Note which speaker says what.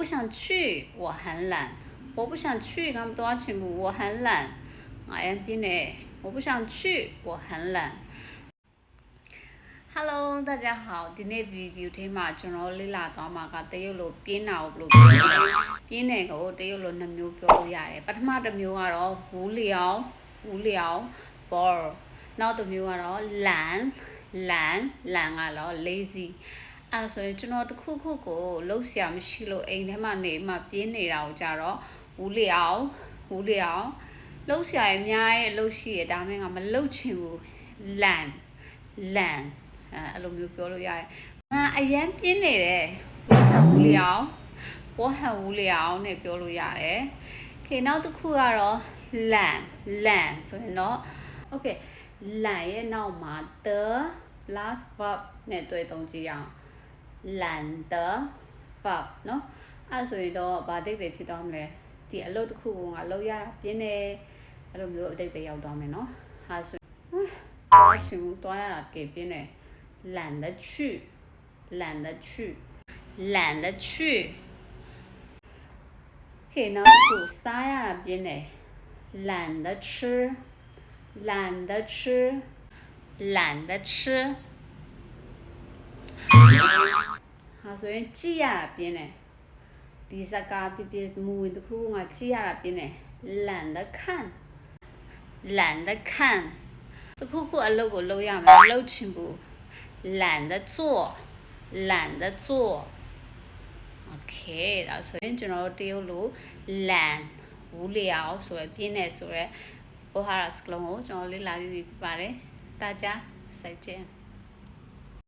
Speaker 1: 不想去，我很懒。我不想去，咁多全部我很懒。哎，邊呢？我不想去，我很懶。Hello， 大家好，ဒီနေ့ video ထဲမှာကျွန်တော်လေ့လာသွားမှာကတရုတ်လိုပြင်းတာကိုဘယ်လိုပြောလဲ။ပြင်းတယ်ကိုတရုတ်လို2မျိုးပြောလို့ရတယ်။ပထမတစ်မျိုးကတော့无聊 bore နောက်တစ်မျိုးကတော့懒ကတော့ lazy အဲ့ဆိုရင်ကျွန်တော်တစ်ခုခုကိုလှုပ်ရှားမရှိလို့အိမ်ထဲမှာနေမှပြင်းနေတာကိုကြတော့无聊လှုပ်ရှားရအများရဲ့လှုပ်ရှိရဒါမှမဟုတ်မလှုပ်ချင်ဘူး懒အဲ့လိုမျိုးပြောလို့ရတယ်ငါအရင်ပြင်းနေတယ်我很无聊နဲ့ပြောလို့ရတယ်โอเคနောက်တစ်ခုကတော့懒ဆိုရင်တော့ okay 懒ရဲ့နောက်မှာ the plus verb နဲ့တွေ့သုံးကြည့်အောင်懒的 verb เนาะအဲ့ဆိုရင်တော့ဗာအဓိပ္ပာယ်ဖြစ်သွားမလဲဒီအလုပ်တစ်ခုကိုငါလုပ်ရတာပြင်းတယ်အဲ့လိုမျိုးအဓိပ္ပာယ်ရောက်သွားမယ်เนาะဟာဆိုသွားချင်ဘူးသွားရတာကဲပြင်းတယ်懒得去โอเคနောက်တစ်ခုစားရတာပြင်းတယ်懒得吃ဟာဆိုရင်ကြည့်ရတာပြင်းတယ်ဒီစကားပြမူဝင်တစ်ခုကကြည့်ရတာပြင်းတယ်懒得看တစ်ခုခုအလုပ်ကိုလုပ်ရမယ်လုပ်ချင်ဘူး懒得做Okay ဒါဆိုရင်ကျွန်တော်တို့တရုတ်လို懒无聊ဆိုရယ်ပြင်းတယ်ဆိုရယ်ဘောဟာရစကလုံးကိုကျွန်တော်လေ့လာပြီးပါတယ်大家再见